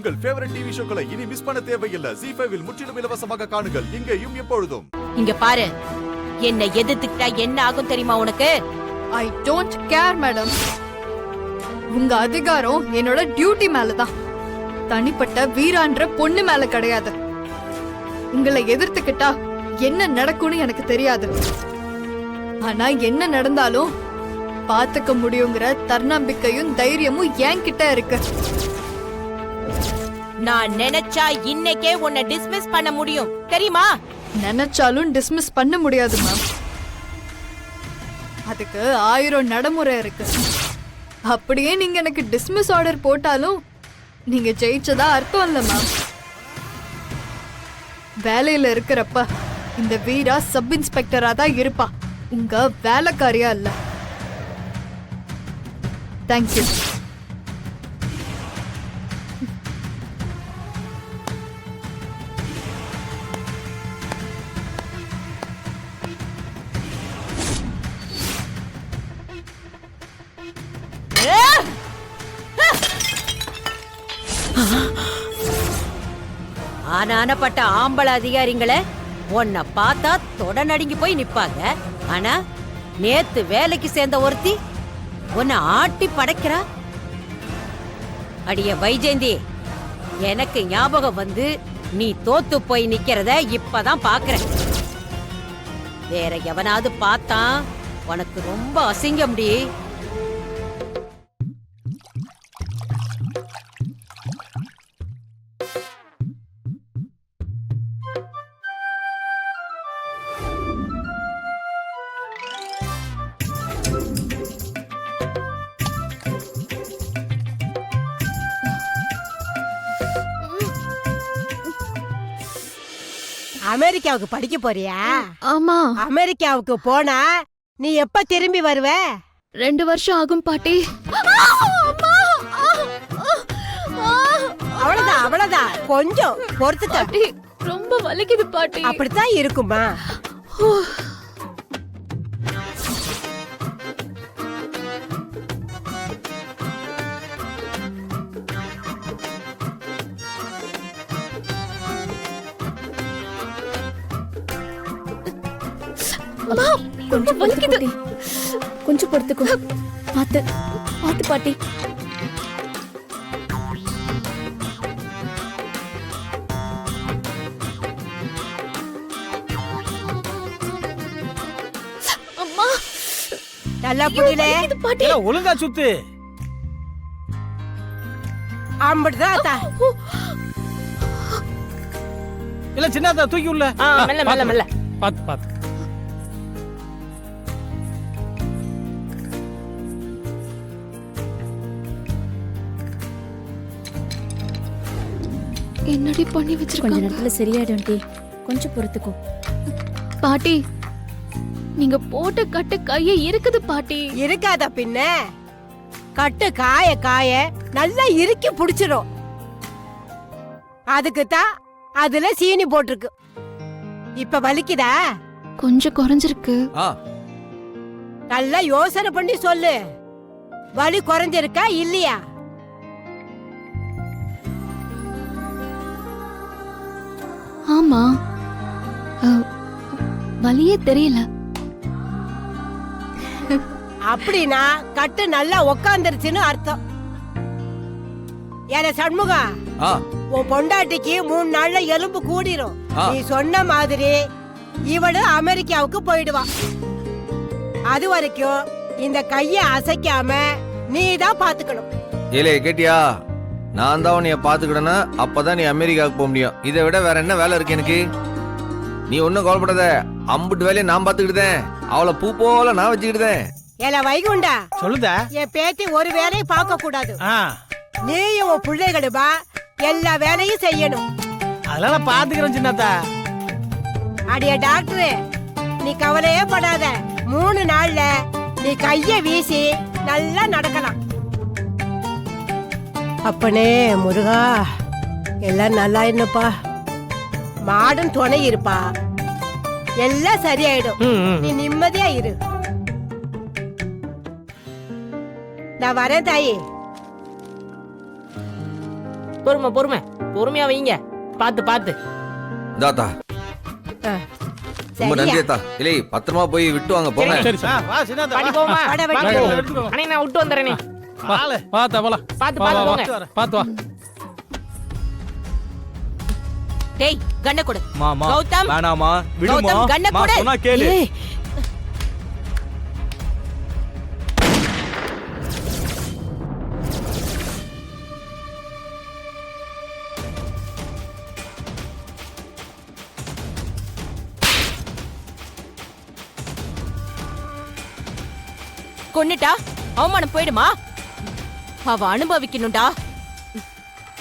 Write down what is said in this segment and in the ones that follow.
உங்கள் favourite TV ஷோக்களை இனி miss பண்ண தேவையில்லை. ZEE5 இல் முற்றிலும் இலவசமாக காணுங்கள். இங்கேயும் எப்பொழுதும். இங்க பாரு, என்ன எதிர்த்துக்கிட்டா என்ன ஆகும் தெரியுமா உனக்கு? I don't care madam. உங்க அதிகாரம் என்னோட டியூட்டி மேலதான், தனிப்பட்ட வீரான்ற பொண்ணு மேல கிடையாது. உங்களை எதிர்த்துக்கிட்டா என்ன நடக்கும்னு எனக்கு தெரியாது. ஆனா என்ன நடந்தாலும் பாத்துக்க முடியுங்கிற தன்னம்பிக்கையும் தைரியமும் என்கிட்ட இருக்கு. நான் நினைச்சா இன்னைக்கே உன்னை டிஸ்மிஸ் பண்ண முடியும் தெரியுமா? நினைச்சாலும் டிஸ்மிஸ் பண்ண முடியாது மேம். அதுக்கு 1000 நடைமுறை இருக்கு. அப்படியே நீங்க எனக்கு டிஸ்மிஸ் ஆர்டர் போட்டாலும் நீங்க ஜெயிச்சதா அர்த்தம் இல்ல மேம். வேலையில இருக்கிறப்ப இந்த வீரா சப் இன்ஸ்பெக்டரா தான் இருப்பா, உங்க வேலைக்காரியா இல்ல. தேங்க்யூ. ஆனானப்பட்ட ஆம்பளை அதிகாரிங்களை உன்னை பார்த்தா தொட நடுங்கி போய் நிப்பாங்க. ஆனா நேத்து வேலைக்கு சேர்ந்த ஒருத்தி உன்னை ஆட்டி படைக்கிறா. அடிய வைஜெயந்தி, எனக்கு ஞாபகம் வந்து நீ தோத்து போய் நிக்கிறத இப்பதான் பாக்குறேன். வேற எவனாவது பார்த்தா உனக்கு ரொம்ப அசிங்கம் டி. அமெரிக்காவுக்கு படிக்க போறியா? ஆமா. அமெரிக்காவுக்கு போனா நீ எப்ப திரும்பி வருவ? 2 வருஷம் ஆகும் பாட்டி. அவ்வளவுதான் அவ்வளவுதான், கொஞ்சம் பொறுத்துக்க. ரொம்ப வலிக்குது பாட்டி. அப்படித்தான் இருக்குமா? கொஞ்சம் வலிக்குது, கொஞ்சம் பொறுத்துக்கோ. பாத்து பாத்து பாட்டி. அம்மா நல்லா புரியல பாட்டி. ஒழுங்கா சுத்து. அப்படிதான் இல்ல சின்னதா தூக்கி உள்ள. மெல்ல மெல்ல மெல்ல. பாத்து பாத்து. என்னடி பண்ணி வச்சிருக்க? கொஞ்ச நேரத்துல சரியாயிடும் டி, கொஞ்சம் பொறுத்துக்கோ. பாட்டி நீங்க போட்ட கட்டு கைய இருக்குது பாட்டி. இருக்காத பின்ன, கட்டு காய காய நல்லா இறுக்கி புடிச்சிரும். அதுக்கு தான் அதுல சீனி போட்டிருக்கு. இப்ப வலிக்குதா? கொஞ்சம் குறைஞ்சிருக்கு. நல்லா யோசனை பண்ணி சொல்லு, வலி குறைஞ்சிருக்கா இல்லையா? ஆமா, வலியே தெரியல. அப்படின்னா கட்டு நல்லா உக்காந்துருச்சுன்னு அர்த்தம். ஏன சண்முகா, உன் பொண்டாட்டிக்கு 3 நாள்ல எலும்பு கூடிரும். நீ சொன்ன மாதிரி இவளு அமெரிக்காவுக்கு போயிடுவா. அது வரைக்கும் இந்த கைய அசைக்காம நீ தான் பாத்துக்கணும். ஏலே கேட்டியா, நான் தான் உன்னைய பாத்துக்கிட்டேன்னா அப்பதான் நீ அமெரிக்காவுக்கு போக முடியும். இதை விட வேற என்ன வேலை இருக்கு எனக்கு? நீ ஒன்னும் கவலைப்படாத, அம்புட்டு வேலையை நான் பாத்துக்கிட்டேன். அவளை பூ போல நான் வச்சுக்கிட்டேன். ஏல வைகுண்டா, சொல்லுதா? என் பேத்தி ஒரு வேலையும் பார்க்க கூடாது. நீயும் உன் பிள்ளைகளுமா எல்லா வேலையும் செய்யணும். அதெல்லாம் பாத்துக்கிறேன் சின்னதா. அடிய டாக்டரு, நீ கவலையே படாத. 3 நாள்ல நீ கைய வீசி நல்லா நடக்கலாம். அப்பனே முருகா, எல்லாம் நல்லா இருப்பா. மாடன் துணை இருப்பா, எல்லாம் சரியாயிடும். நீ நிம்மதியா இரு. நான் வரேன் தாயி. பொறுமையா வைங்க. பாத்து. இந்தாத்தா ரொம்ப நன்றி அத்தா. இல்லை பத்திரமா போய் விட்டு வாங்க போங்க. சரி சார் வா சின்னதா பாட்டி போமா. வாடா, வா, வாடா. வா, எடுத்துக்கோ. அண்ணே நான் விட்டு வந்துறேனே. வால வா தவளா பாத்து போங்க. பாத்து வா. டேய் கண்ண கொடு. மாமா கௌதம் வேணாமா விடுமா கௌதம் கண்ண மா கொடு. சொன்னா கேளு. ஏய், கொன்னுட்டா அவமானம் போயிடுமா? அவ அனுபவிக்கணும்டா.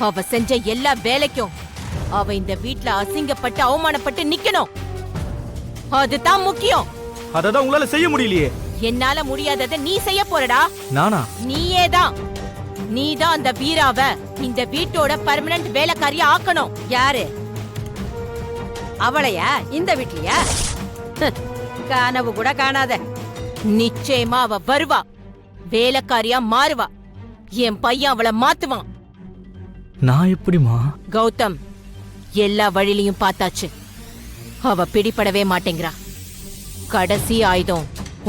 அவ செஞ்ச எல்லா வேலைக்கும் அவ இந்த வீட்ல அசிங்கப்பட்டு அவமானப்பட்டு நிக்கணும். அதுதான் முக்கியம். அததான் உங்களால செய்ய முடியலையே. என்னால முடியாததை நீ செய்ய போறடா. நானா? நீயேதான். நீதான் அந்த வீராவ இந்த வீட்டோட பெர்மனன்ட் வேலைக்காரியா ஆக்கணும். யாரு? அவளையா? இந்த வீட்லயா? கனவு கூட காணாத. நிச்சயமா அவ வருவா, வேலைக்காரியா மாறுவா. என் பையன் அவளை மாத்துவான். நான் எப்படிமா? கௌதம், எல்லா வழியிலையும் பார்த்தாச்சு. அவ பிடிபடவே மாட்டேங்கிறா. கடைசி ஆயுதம்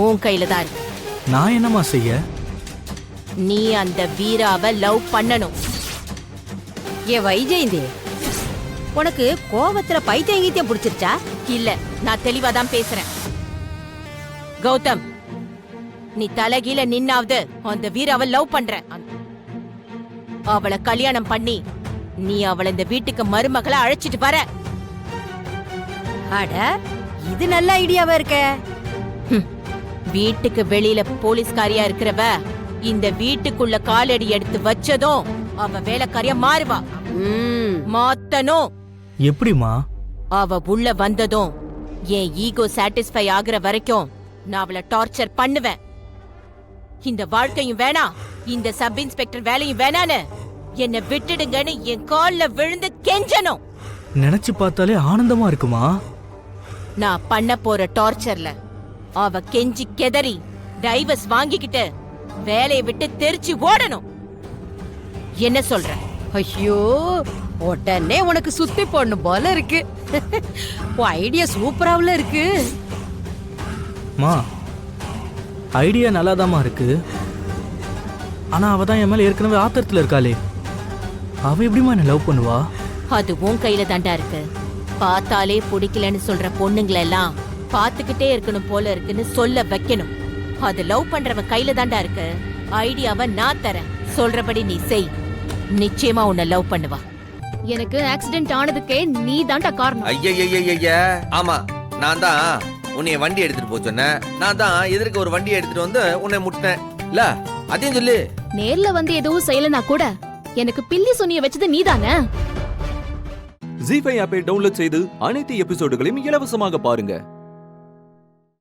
உன் கையில தான் இருக்கு. நான் என்னமா செய்ய? நீ அந்த வீராவை லவ் பண்ணணும். ஏ வைஜெயந்தி, உனக்கு கோவத்துல பைத்தியம் பிடிச்சிருச்சா? இல்ல, நான் தெளிவா தான் பேசுறேன். கௌதம், நீ தலைகீழ நின்னாவது அந்த வீராவை லவ் பண்ற. அவளை கல்யாணம் பண்ணி நீ அவளை இந்த வீட்டுக்கு மருமகளை அழைச்சிட்டு வர. அட, இது நல்ல ஐடியாவா இருக்க. வீட்டுக்கு வெளியில போலீஸ்காரியா இருக்கிறவ இந்த வீட்டுக்குள்ள காலடி எடுத்து வச்சதும் அவ வேலைக்காரியா மாறுவா. மாத்தணும். எப்படிமா? அவ உள்ள வந்ததும் என் ஈகோ சாட்டிஸ்ஃபை ஆகுற வரைக்கும் நான் அவளை டார்ச்சர் பண்ணுவேன். இந்த வாழ்க்கையும் வேணாம், இந்த சப் இன்ஸ்பெக்டர் வேலையும் வேணான்னு என்ன விட்டுடுங்கன்னு என் கால்ல விழுந்து கெஞ்சணும். நினைச்சு பார்த்தாலே ஆனந்தமா இருக்குமா? நான் பண்ண போற டார்ச்சர்ல அவ கெஞ்சி கெதறி டைவர்ஸ் வாங்கிக்கிட்டு வேலையை விட்டு தெரிச்சு ஓடணும். என்ன சொல்ற? ஐயோ, உடனே உனக்கு சுத்தி போடணும் போல இருக்கு. ஐடியா சூப்பராவுல இருக்கு. மா, ஐடியா நல்லாதாம்மா இருக்கு. ஆனா அவ தான் என் மேல ஏற்கனவே ஆத்திரத்துல இருக்காளே. அவ எப்படிமா என்ன லவ் பண்ணுவா? அது உன் கையில தாண்டா இருக்கு. பார்த்தாலே பிடிக்கலன்னு சொல்ற பொண்ணுங்களெல்லாம் பார்த்துக்கிட்டே இருக்கணும் போல இருக்குன்னு சொல்ல வைக்கணும். அது லவ் பண்றவன் கையில தாண்டா இருக்கு. ஐடியாவை நான் தரேன், சொல்றபடி நீ செய். நிச்சயமா உன்னை லவ் பண்ணுவா. எனக்கு ஆக்சிடென்ட் ஆனதுக்கே நீ தான்டா காரணம். ஐயா ஆமா, நான் தான் உன்னை வண்டி எடுத்துட்டு போக சொன்னேன். நான் தான் எதிர்க்க ஒரு வண்டியை எடுத்துட்டு வந்து உன்னை முட்டினேன் இல்ல? அதையும் சொல்லு. நேர்ல வந்து எதுவும் செய்யலனா கூட எனக்கு பில்லி சொன்னிய வச்சது நீதானே. ஜீ5 ஆப்பை டவுன்லோட் செய்து அனைத்து எபிசோடுகளையும் இலவசமாக பாருங்க.